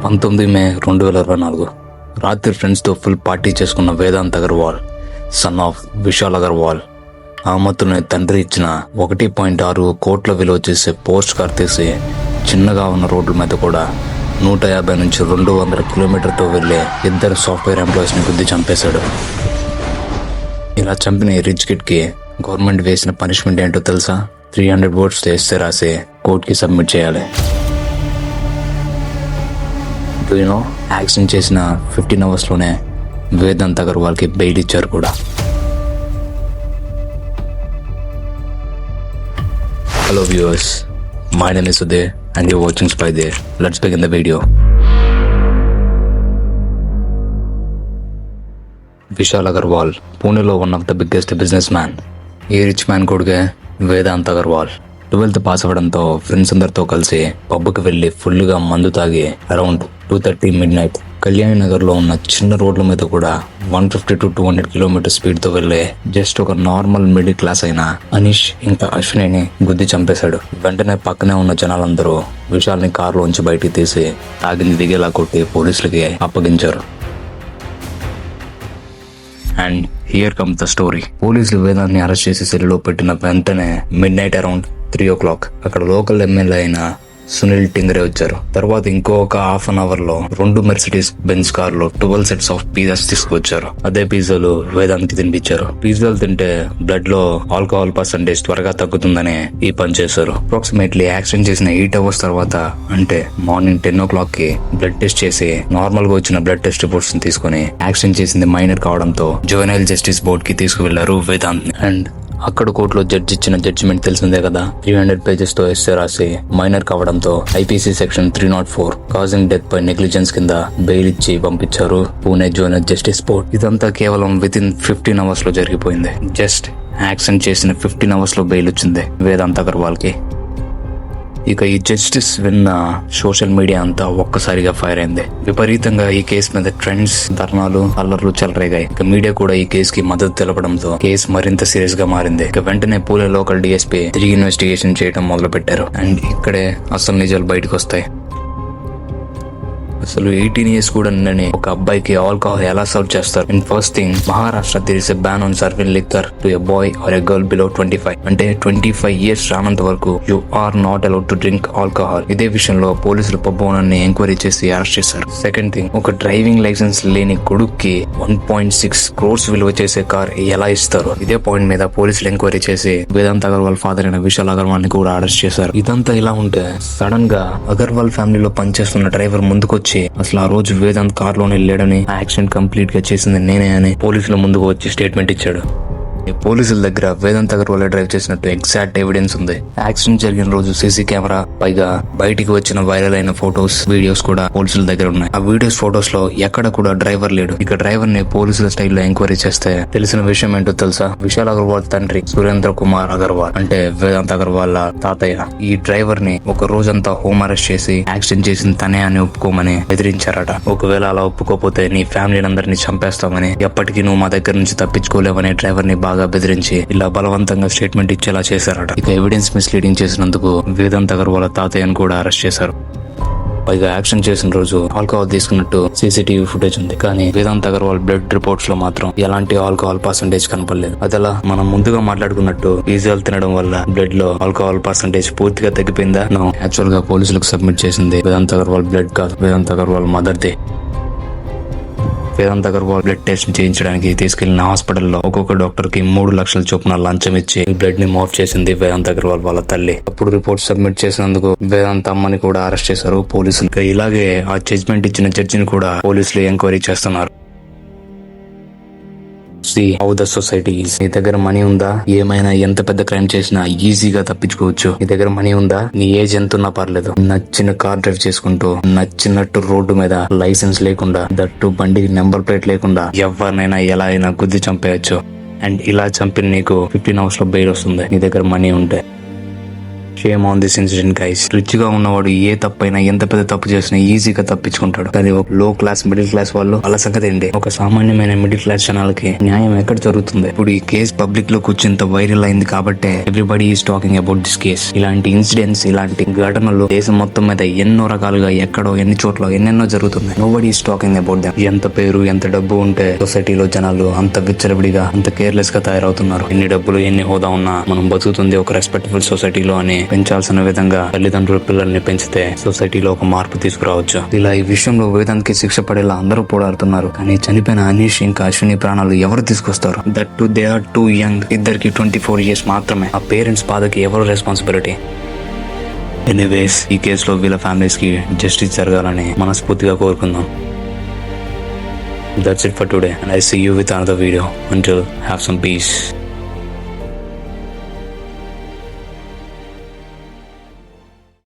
19 మే 2024 రాత్రి ఫ్రెండ్స్తో full party చేసుకున్న వేదాంత్ అగర్వాల్ సన్ ఆఫ్ విశాల్ అగర్వాల్ ఆమతునే తండ్రి ఇచ్చిన 1.6 కోట్ల విలువ చేసే పోస్ట్ కార్ తీసి చిన్నగా ఉన్న రోడ్ల మీద కూడా 150 నుంచి 200 కిలోమీటర్తో వెళ్లే ఇద్దరు సాఫ్ట్వేర్ ఎంప్లాయీస్ని గుద్ది చంపేశాడు. ఇలా చంపిన ఈ రిచ్ కిడ్ కి గవర్నమెంట్ వేసిన పనిష్మెంట్ ఏంటో తెలుసా? 300 వర్డ్స్ ఎస్సే రాసి కోర్టుకి సబ్మిట్ చేయాలి. యాక్సిడెంట్ చేసిన 15 hours లోనే వేదాంత్ అగర్వాల్కి బెయిల్ ఇచ్చారు కూడా. Hello viewers, my name is Uday and you're watching spy day. Let's begin the video. Vishal Agarwal పూణేలో one of the biggest businessman. ఈ రిచ్ మ్యాన్ కొడుకే వేదాంత్ అగర్వాల్. 12th పాస్ అవ్వడంతో ఫ్రెండ్స్ అందరితో కలిసి పబ్కి వెళ్లి ఫుల్గా మందు తాగి అరౌండ్ 2:30 midnight కళ్యాణి నగర్ లో ఉన్న చిన్న రోడ్ల మీద కూడా 150 to 200 కిలోమీటర్ స్పీడ్ తో వెళ్లే జస్ట్ ఒక నార్మల్ మిడిల్ క్లాస్ అయిన అనీష్ ఇంకా అశ్వినిని గుద్ది చంపేశాడు. వెంటనే పక్కనే ఉన్న జనాలందరూ విశాల్ని కారులోంచి బయటికి తీసి తాగింది దిగేలా కొట్టి పోలీసులకి అప్పగించారు. And here come the story. పోలీసులు వేదాన్ని అరెస్ట్ చేసి సెల్లో పెట్టిన వెంటనే midnight అరౌండ్ 3 o'clock అక్కడ లోకల్ ఎమ్మెల్యే అయిన సునీల్ టింగరే వచ్చారు. తర్వాత ఇంకొక హాఫ్ అన్ అవర్ లో 2 మెర్సిడీస్ బెంజ్ కార్ లో 12 sets ఆఫ్ పిజ్జాస్ తీసుకొచ్చారు. అదే పిజ్జాలు వేదాంత్కి తినిపించారు. పిజ్జాలు తింటే బ్లడ్ లో ఆల్కహాల్ పర్సంటేజ్ త్వరగా తగ్గుతుందని ఈ పని చేశారు. అప్రాక్సిమేట్లీ యాక్సిడెంట్ చేసిన 8 hours తర్వాత అంటే మార్నింగ్ 10 o'clock కి బ్లడ్ టెస్ట్ చేసి నార్మల్ గా వచ్చిన బ్లడ్ టెస్ట్ రిపోర్ట్స్ తీసుకుని యాక్సిడెంట్ చేసింది మైనర్ కావడంతో జువెనైల్ జస్టిస్ బోర్డ్ కి తీసుకువెళ్లారు వేదాంత్. అండ్ అక్కడ కోర్టులో జడ్జి ఇచ్చిన జడ్జిమెంట్ తెలిసిందే కదా. 300 pages తో ఎస్సే రాసి మైనర్ కావడంతో IPC section 304 causing death by negligence కింద బెయిల్ ఇచ్చి పంపించారు పూణే జోనల్ జస్టిస్ బోర్డ్. ఇదంతా కేవలం వితిన్ 15 hours లో జరిగిపోయింది. జస్ట్ యాక్సిడెంట్ చేసిన 15 hours లో బెయిల్ వచ్చింది వేదాంత్ అగర్వాల్ కి. ఇక ఈ జస్టిస్ విన్న సోషల్ మీడియా అంతా ఒక్కసారిగా ఫైర్ అయింది. విపరీతంగా ఈ కేసు మీద ట్రెండ్స్, ధర్నాలు, అల్లర్లు చెలరేగాయి. ఇక మీడియా కూడా ఈ కేసుకి మద్దతు తెలపడంతో కేసు మరింత సీరియస్ గా మారింది. ఇక వెంటనే పూణే లోకల్ డిఎస్పీ తిరిగి ఇన్వెస్టిగేషన్ చేయడం మొదలు పెట్టారు. అండ్ ఇక్కడే అసలు నిజాలు బయటకు వస్తాయి. అసలు 18 years కూడా నిన్ననే ఒక అబ్బాయికి ఆల్కహాల్ ఎలా సర్వ్ చేస్తారు? And first thing, Maharashtra there is a ban on serving liquor to a boy or a girl below 25. అంటే 25 years రానంత వరకు you are not allowed to drink alcohol. ఇదే విషయంలో పోలీసులు పబ్ ఓనర్ ని ఎంక్వైరీ చేసి అరెస్ట్ చేశారు. సెకండ్ థింగ్, ఒక డ్రైవింగ్ లైసెన్స్ లేని కొడుక్కి 1.6 crores విలువ చేసే కార్ ఎలా ఇస్తారు? ఇదే పాయింట్ మీద పోలీసులు ఎంక్వైరీ చేసి వేదాంత్ అగర్వాల్ ఫాదర్ అయిన విశాల్ అగర్వాల్ ని కూడా అరెస్ట్ చేశారు. ఇదంతా ఇలా ఉంటే సడన్ గా అగర్వాల్ ఫ్యామిలీలో పనిచేస్తున్న డ్రైవర్ ముందుకొచ్చి అసలు ఆ రోజు వేదాంత్ కార్ లోనే లేడని, యాక్సిడెంట్ కంప్లీట్ గా చేసింది నేనే అని పోలీసుల ముందుకు వచ్చి స్టేట్మెంట్ ఇచ్చాడు. పోలీసుల దగ్గర వేదాంత్ అగర్వాల్ డ్రైవ్ చేసినట్టు ఎగ్జాక్ట్ ఎవిడెన్స్ ఉంది. యాక్సిడెంట్ జరిగిన రోజు సీసీ కెమెరా, పైగా బయటికి వచ్చిన వైరల్ అయిన ఫొటోస్, వీడియోస్ కూడా పోలీసుల దగ్గర ఉన్నాయి. ఆ వీడియోస్, ఫొటోస్ లో ఎక్కడ కూడా డ్రైవర్ లేడు. ఇక డ్రైవర్ ని పోలీసుల స్టైల్లో ఎంక్వైరీ చేస్తే తెలిసిన విషయం ఏంటో తెలుసా? విశాల్ అగర్వాల్ తండ్రి సురేంద్ర కుమార్ అగర్వాల్ అంటే వేదాంత్ అగర్వాల్ తాతయ్య ఈ డ్రైవర్ ని ఒక రోజంతా హోమ్ అరెస్ట్ చేసి యాక్సిడెంట్ చేసింది తనే అని ఒప్పుకోమని బెదిరించారట. ఒకవేళ అలా ఒప్పుకోపోతే నీ ఫ్యామిలీ అందరినీ చంపేస్తామని, ఎప్పటికీ నువ్వు మా దగ్గర నుంచి తప్పించుకోలేవని డ్రైవర్ ని బాగా బెదిరించి ఇలా బలవంతంగా స్టేట్మెంట్ ఇచ్చేలా చేశారట. ఇక ఎవిడెన్స్ మిస్లీడింగ్ చేసినందుకు వేదాంత్ అగర్వాల్ తాతయ్యను కూడా అరెస్ట్ చేశారు. పైగా యాక్షన్ చేసిన రోజు ఆల్కహాల్ తీసుకున్నట్టు సీసీటీవీ ఫుటేజ్ ఉంది. కానీ వేదాంత్ అగర్వాల్ బ్లడ్ రిపోర్ట్స్ లో మాత్రం ఎలాంటి ఆల్కహాల్ పర్సంటేజ్ కనపడలేదు. అదలా మనం ముందుగా మాట్లాడుకున్నట్టు పిజ్జాలు తినడం వల్ల బ్లడ్ లో ఆల్కహాల్ పర్సంటేజ్ పూర్తిగా తగ్గిపోయిందా? యాక్చువల్ గా పోలీసులకు సబ్మిట్ చేసింది వేదాంత్ అగర్వాల్ బ్లడ్ కాదు, Vedant Agarwal mother they. Vedant Agarwal blood test చేయించడానికి తీసుకెళ్లిన హాస్పిటల్లో ఒక్కొక్క డాక్టర్ కి 3 లక్షల చొప్పున లంచం ఇచ్చి బ్లడ్ ని మోఫ్ చేసింది వేదాంత్ అగర్వాల్ వాళ్ళ తల్లి. అప్పుడు రిపోర్ట్ సబ్మిట్ చేసినందుకు వేదాంత్ అమ్మని కూడా అరెస్ట్ చేశారు పోలీసులు. ఇలాగే ఆ జడ్జ్మెంట్ ఇచ్చిన జడ్జిని కూడా పోలీసులు ఎంక్వైరీ చేస్తున్నారు. How the society is. నీ దగ్గర మనీ ఉందా? ఏమైనా ఎంత పెద్ద క్రైమ్ చేసినా ఈజీగా తప్పించుకోవచ్చు. నీ దగ్గర మనీ ఉందా? నీ ఏజ్ ఎంత ఉన్నా పర్లేదు, నచ్చిన కార్ డ్రైవ్ చేసుకుంటూ నచ్చినట్టు రోడ్డు మీద లైసెన్స్ లేకుండా, దట్టు బండికి నెంబర్ ప్లేట్ లేకుండా ఎవరినైనా ఎలా అయినా గుద్ది చంపేయచ్చు. అండ్ ఇలా చంపిన నీకు 15 hours లో బెయిల్ వస్తుంది నీ దగ్గర మనీ ఉంటే. Shame on this incident guys. Rich గా ఉన్నవాడు ఏ తప్పైనా ఎంత పెద్ద తప్పు చేసినా ఈజీగా తప్పించుకుంటాడు. కానీ ఒక లో క్లాస్ మిడిల్ క్లాస్ వాళ్ళు వాళ్ళ సంగతి ఏంటి? ఒక సామాన్యమైన మిడిల్ క్లాస్ జనాలకి న్యాయం ఎక్కడ జరుగుతుంది? ఇప్పుడు ఈ కేసు పబ్లిక్ లో కూర్చుంత వైరల్ అయింది కాబట్టి everybody is talking about this case. ఇలాంటి ఇన్సిడెంట్స్, ఇలాంటి ఘటనలు దేశం మొత్తం మీద ఎన్నో రకాలుగా ఎక్కడో ఎన్ని చోట్ల ఎన్నెన్నో జరుగుతున్నాయి. Nobody is talking about them. ఎంత పేరు ఎంత డబ్బు ఉంటే సొసైటీలో జనాలు అంత విచ్చలవిడిగా అంత కేర్లెస్ గా తయారవుతున్నారు. ఎన్ని డబ్బులు ఎన్ని హోదా ఉన్నా మనం బతుకుతుంది ఒక రెస్పెక్టబుల్ సొసైటీలో అని పెంచాల్సిన విధంగా తల్లిదండ్రులు పిల్లల్ని పెంచితే సొసైటీలో ఒక మార్పు తీసుకురావచ్చు. ఇలా ఈ విషయంలో వేదాంత్కి శిక్ష పడేలా అందరూ పోరాడుతున్నారు. కానీ చనిపోయిన అనీష్ ఇంకా అశ్విని ప్రాణాలు ఎవరు తీసుకొస్తారు? That too they are too young. ఇద్దరికి 24 years మాత్రమే. ఆ పేరెంట్స్ బాధకి ఎవరు రెస్పాన్సిబిలిటీ? ఎనీవేస్, ఈ కేసులో వీళ్ళ ఫ్యామిలీస్ కి జస్టిస్ జరగాలని మనస్ఫూర్తిగా కోరుకుందాం. That's it for today, and I see you with another video. Until, have some peace.